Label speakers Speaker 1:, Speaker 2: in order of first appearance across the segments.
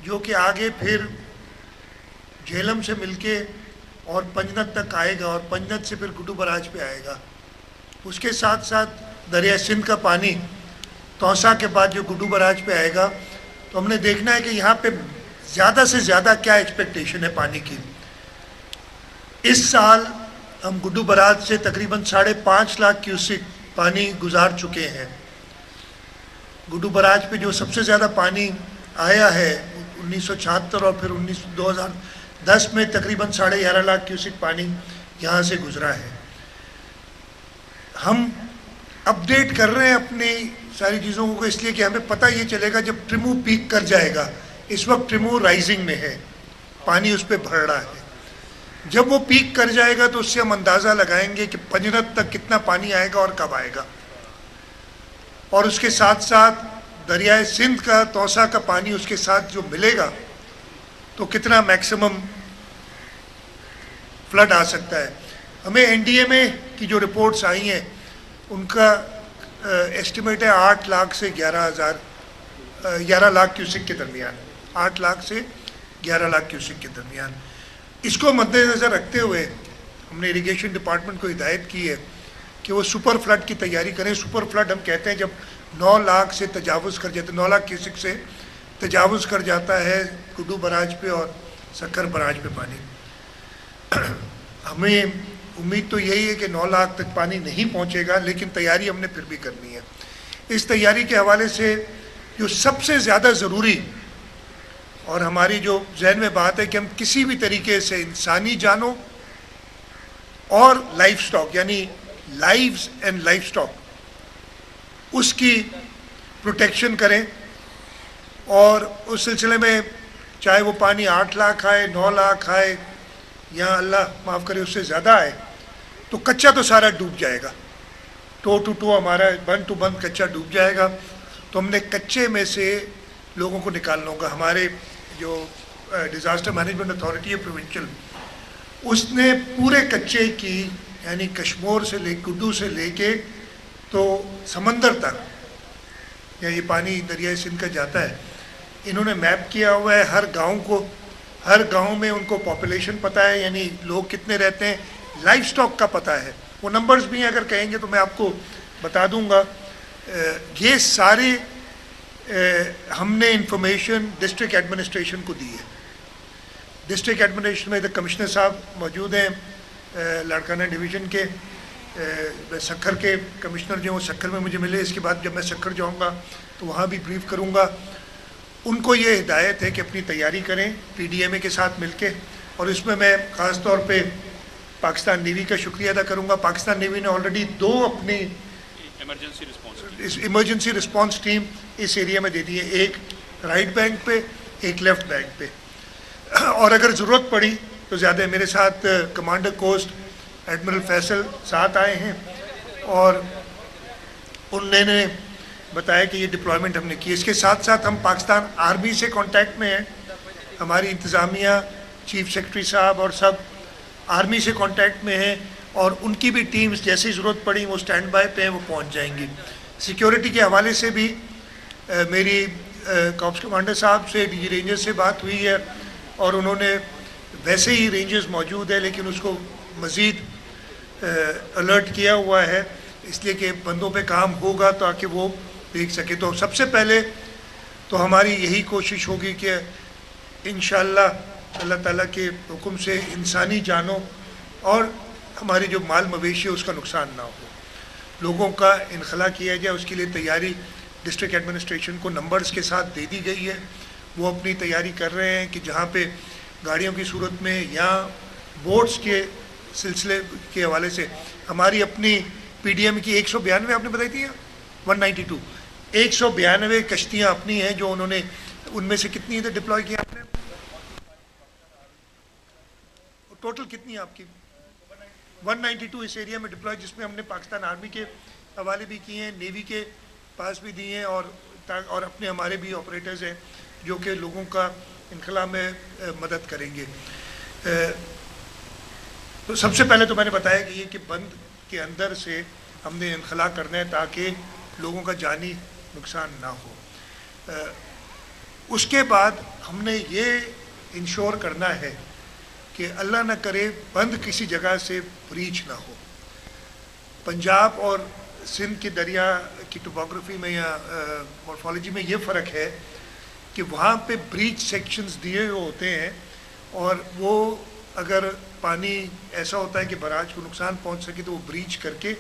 Speaker 1: جو کہ آگے پھر جہلم سے مل کے اور پنجنت تک آئے گا اور پنجنت سے پھر گڈو براج پہ آئے گا. اس کے ساتھ ساتھ دریا سندھ کا پانی توسا کے بعد جو گڈو براج پہ آئے گا. تو ہم نے دیکھنا ہے کہ یہاں پہ زیادہ سے زیادہ کیا ایکسپیکٹیشن ہے پانی کی. اس سال ہم گڈو براج سے تقریباً 5.5 لاکھ کیوسک پانی گزار چکے ہیں. گڈو براج پہ جو سب سے زیادہ پانی آیا ہے 1976 اور پھر 2010 میں تقریباً 11.5 لاکھ کیوسک پانی یہاں سے گزرا ہے. ہم اپڈیٹ کر رہے ہیں اپنی ساری چیزوں کو اس لیے کہ ہمیں پتہ یہ چلے گا جب ٹریمو پیک کر جائے گا. اس وقت ٹریمو رائزنگ میں ہے, پانی اس پہ بڑھ رہا ہے. جب وہ پیک کر جائے گا تو اس سے ہم اندازہ لگائیں گے کہ پنجنت تک کتنا پانی آئے گا اور کب آئے گا. اور اس کے ساتھ ساتھ دریائے سندھ کا توسا کا پانی اس کے ساتھ جو ملے گا تو کتنا میکسیمم فلڈ آ سکتا ہے. ہمیں این ڈی اے میں کی جو رپورٹس آئی ہیں ان کا ایسٹیمیٹ ہے 8 لاکھ سے 11 لاکھ کیوسک کے درمیان. 8 لاکھ سے 11 لاکھ کیوسک کے درمیان. اس کو مد نظر رکھتے ہوئے ہم نے اریگیشن ڈپارٹمنٹ کو ہدایت کی ہے کہ وہ سپر فلڈ کی تیاری کریں. سپر فلڈ ہم کہتے ہیں جب 9 لاکھ سے تجاوز کر جاتے 9 لاکھ کیوسک سے تجاوز کر جاتا ہے گڈو براج پہ اور سکر براج پہ پانی. ہمیں امید تو یہی ہے کہ 9 لاکھ تک پانی نہیں پہنچے گا, لیکن تیاری ہم نے پھر بھی کرنی ہے. اس تیاری کے حوالے سے جو سب سے زیادہ ضروری اور ہماری جو ذہن میں بات ہے کہ ہم کسی بھی طریقے سے انسانی جانوں اور لائف سٹاک یعنی لائفز اینڈ لائف سٹاک اس کی پروٹیکشن کریں. اور اس سلسلے میں چاہے وہ پانی 8 لاکھ آئے 9 لاکھ آئے یا اللہ معاف کرے اس سے زیادہ آئے تو کچا تو سارا ڈوب جائے گا. ٹو ٹو ٹو ہمارا بند ٹو بند کچا ڈوب جائے گا. تو ہم نے کچے میں سے لوگوں کو نکالنا ہوگا. ہمارے جو ڈیزاسٹر مینجمنٹ اتھارٹی ہے پروونشل, اس نے پورے کچے کی یعنی کشمور سے گڈو سے لے کے تو سمندر تک یہ پانی دریائے سندھ کا جاتا ہے, انہوں نے میپ کیا ہوا ہے. ہر گاؤں میں ان کو پاپولیشن پتہ ہے, یعنی لوگ کتنے رہتے ہیں. لائف سٹاک کا پتہ ہے, وہ نمبرز بھی ہیں, اگر کہیں گے تو میں آپ کو بتا دوں گا. یہ سارے ہم نے انفارمیشن ڈسٹرکٹ ایڈمنسٹریشن کو دی ہے. ڈسٹرکٹ ایڈمنسٹریشن میں ادھر کمشنر صاحب موجود ہیں لاڑکانہ ڈویژن کے. سکھر کے کمشنر جو ہیں وہ سکھر میں مجھے ملے. اس کے بعد جب میں سکھر جاؤں گا تو وہاں بھی بریف کروں گا. ان کو یہ ہدایت ہے کہ اپنی تیاری کریں پی ڈی ایم اے کے ساتھ مل کے. اور اس میں خاص طور پہ پاکستان نیوی کا شکریہ ادا کروں گا. پاکستان نیوی نے آلریڈی 2 اپنی ایمرجنسی رسپانس ٹیم اس ایریا میں دے دی ہے, ایک رائٹ بینک پہ ایک لیفٹ بینک پہ. اور اگر ضرورت پڑی تو زیادہ میرے ساتھ کمانڈر کوسٹ ایڈمرل فیصل ساتھ آئے ہیں اور انہوں نے بتایا کہ یہ ڈپلائمنٹ ہم نے کی. اس کے ساتھ ساتھ ہم پاکستان آرمی سے کانٹیکٹ میں ہیں. ہماری انتظامیہ چیف سیکرٹری صاحب اور سب آرمی سے کانٹیکٹ میں ہیں اور ان کی بھی ٹیمز جیسی ضرورت پڑی وہ سٹینڈ بائی پہ ہیں, وہ پہنچ جائیں گی. سیکیورٹی کے حوالے سے بھی میری کارپس کمانڈر صاحب سے ڈی جی رینجر سے بات ہوئی ہے اور انہوں نے ویسے ہی رینجرز موجود ہے لیکن اس کو مزید الرٹ کیا ہوا ہے اس لیے کہ بندوں پہ کام ہوگا تاکہ وہ دیکھ سکے. تو سب سے پہلے تو ہماری یہی کوشش ہوگی کہ انشاءاللہ اللہ تعالیٰ کے حکم سے انسانی جانوں اور ہماری جو مال مویشی ہے اس کا نقصان نہ ہو. لوگوں کا انخلا کیا جائے, اس کے لیے تیاری ڈسٹرکٹ ایڈمنسٹریشن کو نمبرز کے ساتھ دے دی گئی ہے. وہ اپنی تیاری کر رہے ہیں کہ جہاں پہ گاڑیوں کی صورت میں یا بوٹس کے سلسلے کے حوالے سے ہماری اپنی پی ڈی ایم کی 192 آپ نے بتائی تھی 192 192 کشتیاں اپنی ہیں جو انہوں نے, ان میں سے کتنی ادھر ڈپلوائے کیا آپ نے, ٹوٹل کتنی آپ کی 192 اس ایریا میں ڈپلوائے, جس میں ہم نے پاکستان آرمی کے حوالے بھی کیے ہیں, نیوی کے پاس بھی دیے ہیں اور اپنے ہمارے بھی آپریٹرز ہیں جو کہ لوگوں کا انخلا میں مدد کریں گے. تو سب سے پہلے تو میں نے بتایا کہ یہ کہ بند کے اندر سے ہم نے انخلا کرنا ہے تاکہ لوگوں کا جانی نقصان نہ ہو. اس کے بعد ہم نے یہ انشور کرنا ہے کہ اللہ نہ کرے بند کسی جگہ سے بریچ نہ ہو. پنجاب اور سندھ کے دریا کی ٹوپوگرافی میں یا مورفالوجی میں یہ فرق ہے کہ وہاں پہ بریچ سیکشنز دیے ہوئے ہوتے ہیں, اور وہ اگر پانی ایسا ہوتا ہے کہ براج کو نقصان پہنچ سکے تو وہ بریچ کر کے,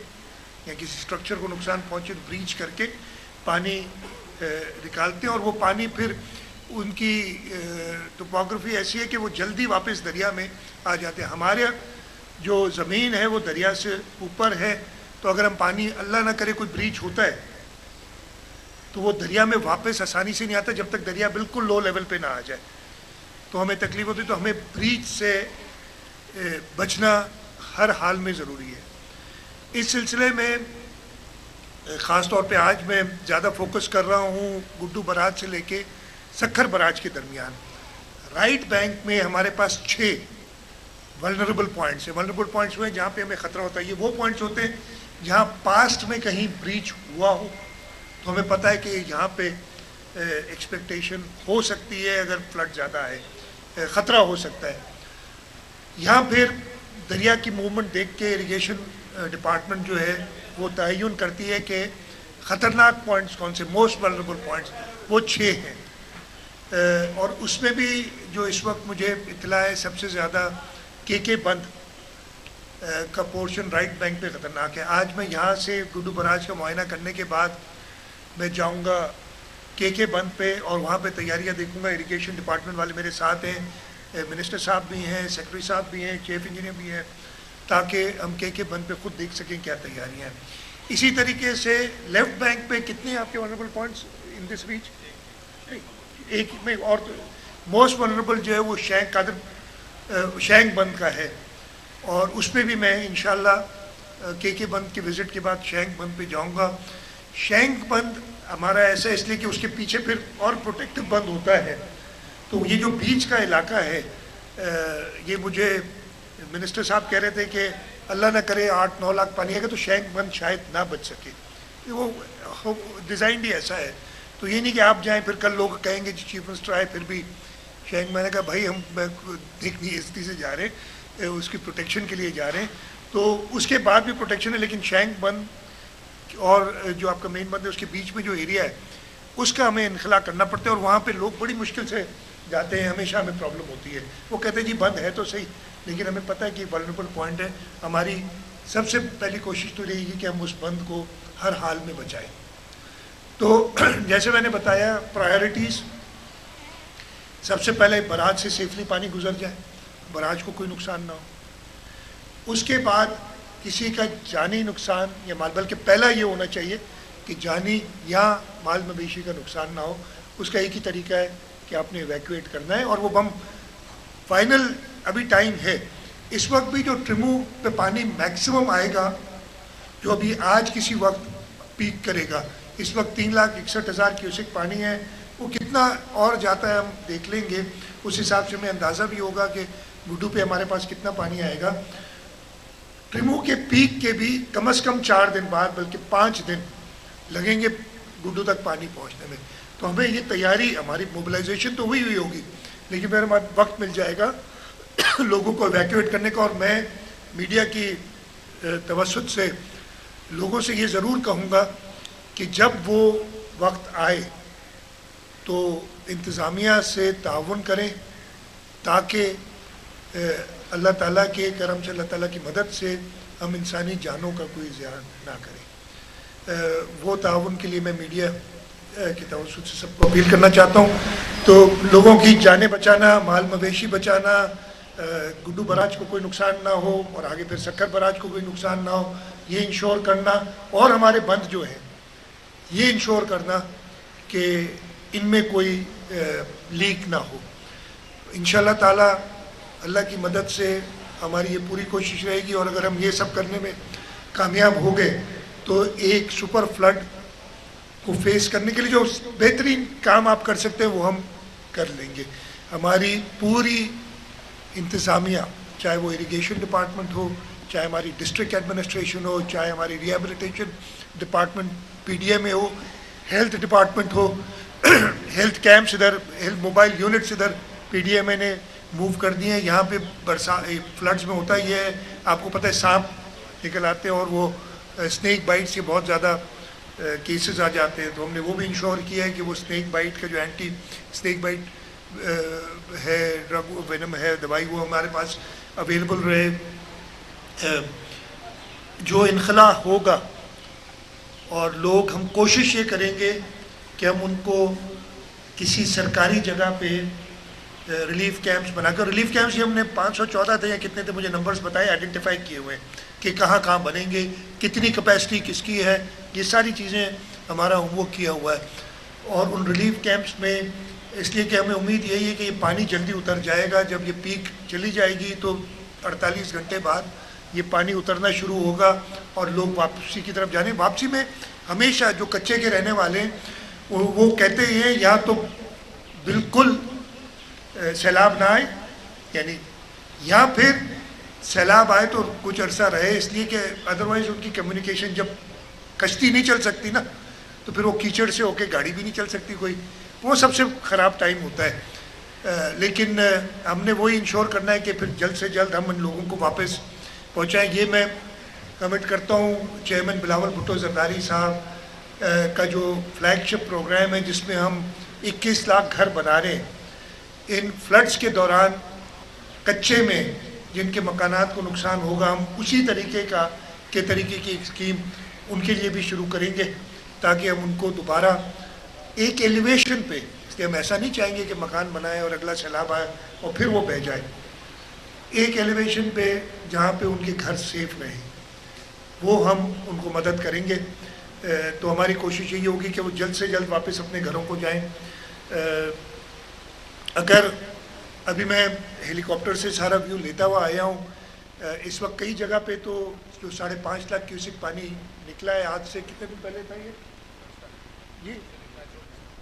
Speaker 1: یا کسی اسٹرکچر کو نقصان پہنچے تو بریچ کر کے پانی نکالتے ہیں, اور وہ پانی پھر ان کی ٹوپوگرافی ایسی ہے کہ وہ جلدی واپس دریا میں آ جاتے ہیں. ہمارے جو زمین ہے وہ دریا سے اوپر ہے, تو اگر ہم پانی اللہ نہ کرے کوئی بریچ ہوتا ہے تو وہ دریا میں واپس آسانی سے نہیں آتا جب تک دریا بالکل لو لیول پہ نہ آ جائے, تو ہمیں تکلیف ہوتی ہے. تو ہمیں بریچ سے بچنا ہر حال میں ضروری ہے. اس سلسلے میں خاص طور پہ آج میں زیادہ فوکس کر رہا ہوں گڈو براج سے لے کے سکھر براج کے درمیان. رائٹ بینک میں ہمارے پاس 6 ولنریبل پوائنٹس ہیں. ولنریبل پوائنٹس ہوئے جہاں پہ ہمیں خطرہ ہوتا ہے. یہ وہ پوائنٹس ہوتے ہیں جہاں پاسٹ میں کہیں بریچ ہوا ہو تو ہمیں پتہ ہے کہ یہاں پہ ایکسپیکٹیشن ہو سکتی ہے, اگر فلڈ زیادہ ہے خطرہ ہو سکتا ہے. یہاں پھر دریا کی موومنٹ دیکھ کے اریگیشن ڈپارٹمنٹ جو ہے وہ تعین کرتی ہے کہ خطرناک پوائنٹس کون سے, موسٹ ولنریبل پوائنٹس وہ 6 ہیں. اور اس میں بھی جو اس وقت مجھے اطلاع ہے سب سے زیادہ کے بند کا پورشن رائٹ بینک پہ خطرناک ہے. آج میں یہاں سے گڈو براج کا معائنہ کرنے کے بعد میں جاؤں گا کے بند پہ, اور وہاں پہ تیاریاں دیکھوں گا. اریگیشن ڈپارٹمنٹ والے میرے ساتھ ہیں, منسٹر صاحب بھی ہیں, سیکرٹری صاحب بھی ہیں, چیف انجینئر بھی ہیں, تاکہ ہم کے بند پہ خود دیکھ سکیں کیا تیاریاں ہیں. اسی طریقے سے لیفٹ بینک پہ کتنے ہیں آپ کے ولنریبل پوائنٹس ان دس ریچ؟ ایک میں اور موسٹ ولنریبل جو ہے وہ شینک بند کا ہے, اور اس پہ بھی میں انشاءاللہ کے بند کے وزٹ کے بعد شینک بند پہ جاؤں گا. شینک بند ہمارا ایسا اس لیے کہ اس کے پیچھے پھر اور پروٹیکٹیو بند ہوتا ہے. تو یہ جو بیچ کا علاقہ ہے یہ مجھے منسٹر صاحب کہہ رہے تھے کہ اللہ نہ کرے 8-9 لاکھ پانی آئے گا تو شینک بند شاید نہ بچ سکے. وہ ڈیزائن ہی ایسا ہے. تو یہ نہیں کہ آپ جائیں پھر کل لوگ کہیں گے جی چیف منسٹر آئے پھر بھی شینک. میں نے کہا بھائی ہم دیکھنی عزتی سے جا رہے ہیں, اس کی پروٹیکشن کے لیے جا رہے ہیں, تو اس کے بعد بھی پروٹیکشن ہے. لیکن شینک بند اور جو آپ کا مین بند ہے اس کے بیچ میں جو ایریا ہے اس کا ہمیں انخلا کرنا پڑتا ہے, اور وہاں پہ لوگ بڑی مشکل سے جاتے ہیں. ہمیشہ ہمیں پرابلم ہوتی ہے. وہ کہتے ہیں جی بند ہے تو صحیح, لیکن ہمیں پتہ ہے کہ ولنریبل پوائنٹ ہے. ہماری سب سے پہلی کوشش تو رہے گی کہ ہم اس بند کو ہر حال میں بچائیں. تو جیسے میں نے بتایا پرائیورٹیز, سب سے پہلے براج سے سیفلی پانی گزر جائے, براج کو کوئی نقصان نہ ہو. اس کے بعد کسی کا جانی نقصان یا مال, بلکہ پہلا یہ ہونا چاہیے کہ جانی یا مال مویشی کا نقصان نہ ہو. اس کا ایک ہی طریقہ ہے کہ آپ نے ایویکویٹ کرنا ہے, اور وہ بم فائنل ابھی ٹائم ہے. اس وقت بھی جو ٹریمو پہ پانی میکسیمم آئے گا, جو ابھی آج کسی وقت پیک کرے گا, اس وقت 3,61,000 کیوسک پانی ہے. وہ کتنا اور جاتا ہے ہم دیکھ لیں گے, اس حساب سے ہمیں اندازہ بھی ہوگا کہ گڈو پہ ہمارے پاس کتنا پانی آئے گا. ٹریمو کے پیک کے بھی کم از کم 4 دن بعد بلکہ 5 دن لگیں گے گڈو تک پانی پہنچنے میں. تو ہمیں یہ تیاری, ہماری موبلائزیشن تو ہوئی ہوگی, لیکن میرے پاس وقت مل جائے گا لوگوں کو ایویکویٹ کرنے کا. اور میں میڈیا کی توسط سے لوگوں سے یہ ضرور کہوں گا کہ جب وہ وقت آئے تو انتظامیہ سے تعاون کریں, تاکہ اللہ تعالیٰ کے کرم سے, اللہ تعالیٰ کی مدد سے ہم انسانی جانوں کا کوئی زیان نہ کریں. وہ تعاون کے لیے میں میڈیا کی توسط سے سب کو اپیل کرنا چاہتا ہوں. تو لوگوں کی جانیں بچانا, مال مویشی بچانا, گڈو براج کو کوئی نقصان نہ ہو اور آگے پھر سکھر براج کو کوئی نقصان نہ ہو, یہ انشور کرنا, اور ہمارے بند جو ہیں یہ انشور کرنا کہ ان میں کوئی لیک نہ ہو. انشاءاللہ تعالی اللہ کی مدد سے ہماری یہ پوری کوشش رہے گی, اور اگر ہم یہ سب کرنے میں کامیاب ہو گئے تو ایک سپر فلڈ کو فیس کرنے کے لیے جو بہترین کام آپ کر سکتے ہیں وہ ہم کر لیں گے. ہماری پوری انتظامیہ, چاہے وہ اریگیشن ڈپارٹمنٹ ہو, چاہے ہماری ڈسٹرکٹ ایڈمنسٹریشن ہو, چاہے ہماری rehabilitation department P D M A ہو, ہیلتھ ڈپارٹمنٹ ہو, ہیلتھ کیمپس ادھر، ہیلتھ موبائل یونٹس ادھر PDA میں نے موو کر دیے ہیں. یہاں پہ فلڈز میں ہوتا یہ ہے، آپ کو پتہ ہے سانپ نکل آتے ہیں اور وہ اسنیک بائٹس کے بہت زیادہ کیسز آ جاتے ہیں. تو ہم نے وہ بھی انشور کیا ہے کہ وہ اسنیک بائٹ کا جو اینٹی اسنیک بائٹ ہے ڈرگ وینم ہے دوائی، وہ ہمارے پاس اویلیبل رہے. جو انخلا ہوگا اور لوگ، ہم کوشش یہ کریں گے کہ ہم ان کو کسی سرکاری جگہ پہ ریلیف کیمپس بنا کر، ریلیف کیمپس یہ ہم نے 514 تھے یا کتنے تھے مجھے نمبرز بتائے، آئیڈینٹیفائی کیے ہوئے ہیں کہ کہاں کہاں بنیں گے، کتنی کیپیسٹی کس کی ہے، یہ ساری چیزیں ہمارا ہوم ورک کیا ہوا ہے. اور ان ریلیف کیمپس میں اس لیے کہ ہمیں امید یہی ہے کہ یہ پانی جلدی اتر جائے گا. جب یہ پیک چلی جائے گی تو 48 گھنٹے بعد یہ پانی اترنا شروع ہوگا اور لوگ واپسی کی طرف جانے. واپسی میں ہمیشہ جو کچے کے رہنے والے ہیں وہ کہتے ہیں یا تو بالکل سیلاب نہ آئے، یعنی یا پھر سیلاب آئے تو کچھ عرصہ رہے، اس لیے کہ ادروائز ان کی کمیونیکیشن، جب کشتی نہیں چل سکتی نا تو پھر وہ کیچڑ سے ہو کے گاڑی بھی نہیں چل سکتی کوئی، وہ سب سے خراب ٹائم ہوتا ہے. لیکن ہم نے وہی انشور کرنا ہے کہ پھر جلد سے جلد ہم ان لوگوں کو واپس پہنچائیں. یہ میں کمنٹ کرتا ہوں چیئرمین بلاول بھٹو زرداری صاحب کا جو فلیگ شپ پروگرام ہے جس میں ہم 21 لاکھ گھر بنا رہے ہیں. ان فلڈز کے دوران کچے میں جن کے مکانات کو نقصان ہوگا، ہم اسی طریقے کی اسکیم ان کے لیے بھی شروع کریں گے تاکہ ہم ان کو دوبارہ ایک ایلیویشن پہ، اس لیے ہم ایسا نہیں چاہیں گے کہ مکان بنائے اور اگلا سیلاب آئے اور پھر وہ بہہ جائے. ایک ایلیویشن پہ جہاں پہ ان کے گھر سیف رہیں وہ ہم ان کو مدد کریں گے. تو ہماری کوشش یہی ہوگی کہ وہ جلد سے جلد واپس اپنے گھروں کو جائیں. اگر ابھی میں ہیلی کاپٹر سے سارا ویو لیتا ہوا آیا ہوں، اس وقت کئی جگہ پہ تو جو 5.5 لاکھ کیوسک پانی نکلا ہے، آج سے کتنے دن پہلے تھا یہ جی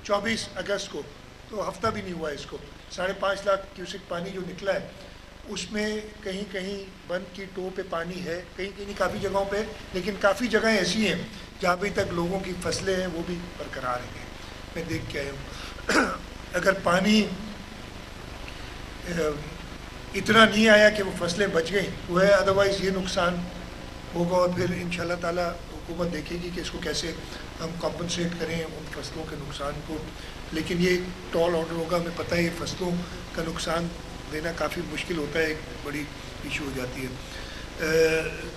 Speaker 1: 24 اگست کو، تو ہفتہ بھی نہیں ہوا اس کو. 5.5 لاکھ کیوسک پانی جو نکلا ہے اس میں کہیں کہیں بند کی ٹو پہ پانی ہے، کہیں کہیں کافی جگہوں پہ، لیکن کافی جگہیں ایسی ہیں جہاں ابھی تک لوگوں کی فصلیں ہیں وہ بھی برقرار ہیں. میں دیکھ کے آیا ہوں. اگر پانی اتنا نہیں آیا کہ وہ فصلیں بچ گئیں وہ ہے، ادروائز یہ نقصان ہوگا اور پھر انشاءاللہ تعالیٰ حکومت دیکھے گی کہ اس کو کیسے ہم کمپنسیٹ کریں ان فصلوں کے نقصان کو. لیکن یہ ٹال آرڈر ہوگا، ہمیں پتہ ہے یہ فصلوں کا نقصان دینا کافی مشکل ہوتا ہے، ایک بڑی ایشو ہو جاتی ہے.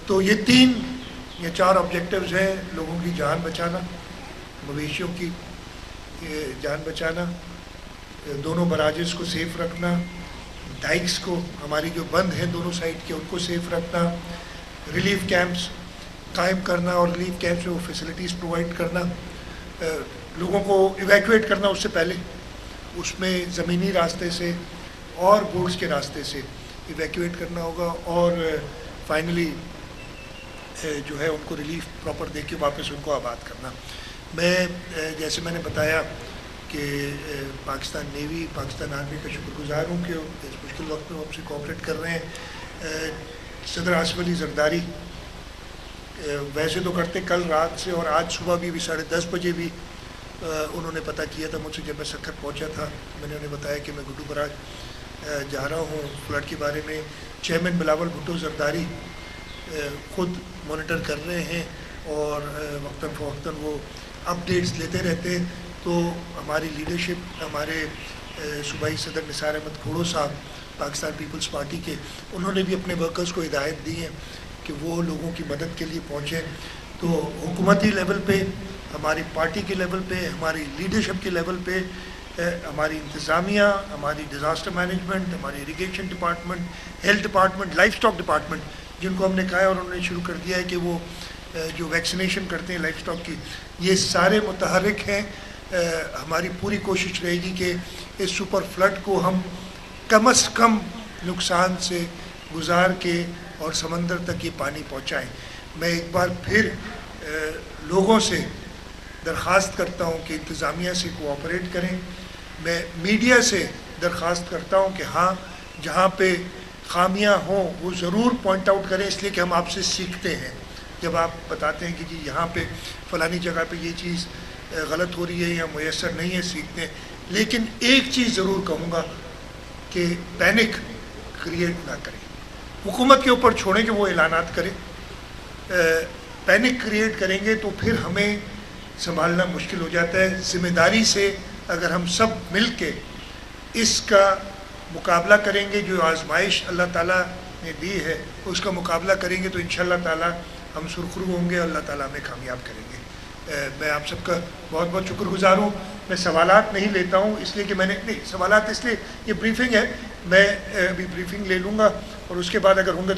Speaker 1: تو یہ 3 یا 4 آبجیکٹیوز ہیں: لوگوں کی جان بچانا، مویشیوں کی جان بچانا، دونوں براجز کو سیف رکھنا، ڈائکس کو ہماری جو بند ہیں دونوں سائڈ کے ان کو سیف رکھنا، ریلیف کیمپس قائم کرنا اور ریلیف کیمپس میں وہ فیسلٹیز پرووائڈ کرنا، لوگوں کو ایویکویٹ کرنا اس سے پہلے، اس میں زمینی راستے سے اور بوٹس کے راستے سے ایویکویٹ کرنا ہوگا، اور فائنلی جو ہے ان کو ریلیف پراپر دے کے واپس ان کو آباد کرنا. میں جیسے میں نے بتایا کہ پاکستان نیوی، پاکستان آرمی کا شکر گزار ہوں کہ اس مشکل وقت میں ہم سے کوآپریٹ کر رہے ہیں. صدر آصف علی زرداری ویسے تو کرتے کل رات سے اور آج صبح بھی 10:30 بجے بھی انہوں نے پتہ کیا تھا مجھ سے جب میں سکھر پہنچا تھا. میں نے انہیں بتایا کہ میں گڈو براج جا رہا ہوں فلڈ کے بارے میں. چیئرمین بلاول بھٹو زرداری خود مانیٹر کر رہے ہیں اور وقتاً فوقتاً وہ اپڈیٹس لیتے رہتے ہیں. تو ہماری لیڈرشپ، ہمارے صوبائی صدر نثار احمد کھوڑو صاحب پاکستان پیپلز پارٹی کے، انہوں نے بھی اپنے ورکرز کو ہدایت دی ہے کہ وہ لوگوں کی مدد کے لیے پہنچیں. تو حکومتی لیول پہ، ہماری پارٹی کے لیول پہ، ہماری لیڈرشپ کے لیول پہ، ہماری انتظامیہ، ہماری ڈیزاسٹر مینجمنٹ، ہماری irrigation department, health department, life stock department, جن کو ہم نے کہا ہے اور انہوں نے شروع کر دیا ہے کہ وہ جو ویکسینیشن کرتے ہیں لائف اسٹاک کی، یہ سارے متحرک ہیں. ہماری پوری کوشش رہے گی کہ اس سپر فلڈ کو ہم کم از کم نقصان سے گزار کے اور سمندر تک یہ پانی پہنچائیں. میں ایک بار پھر لوگوں سے درخواست کرتا ہوں کہ انتظامیہ سے کوآپریٹ کریں. میں میڈیا سے درخواست کرتا ہوں کہ ہاں جہاں پہ خامیاں ہوں وہ ضرور پوائنٹ آؤٹ کریں، اس لیے کہ ہم آپ سے سیکھتے ہیں. جب آپ بتاتے ہیں کہ جی یہاں پہ فلانی جگہ پہ یہ چیز غلط ہو رہی ہے یا میسر نہیں ہے سیکھنے. لیکن ایک چیز ضرور کہوں گا کہ پینک کریٹ نہ کریں. حکومت کے اوپر چھوڑیں کہ وہ اعلانات کرے. پینک کریٹ کریں گے تو پھر ہمیں سنبھالنا مشکل ہو جاتا ہے. ذمہ داری سے اگر ہم سب مل کے اس کا مقابلہ کریں گے، جو آزمائش اللہ تعالیٰ نے دی ہے اس کا مقابلہ کریں گے، تو انشاءاللہ تعالیٰ ہم سرخرو ہوں گے اور اللہ تعالیٰ ہمیں کامیاب کریں گے. میں آپ سب کا بہت بہت شکر گزار ہوں. میں سوالات نہیں لیتا ہوں اس لیے کہ میں نے نہیں سوالات اس لیے، یہ بریفنگ ہے، میں ابھی بریفنگ لے لوں گا اور اس کے بعد اگر ہوں گے تو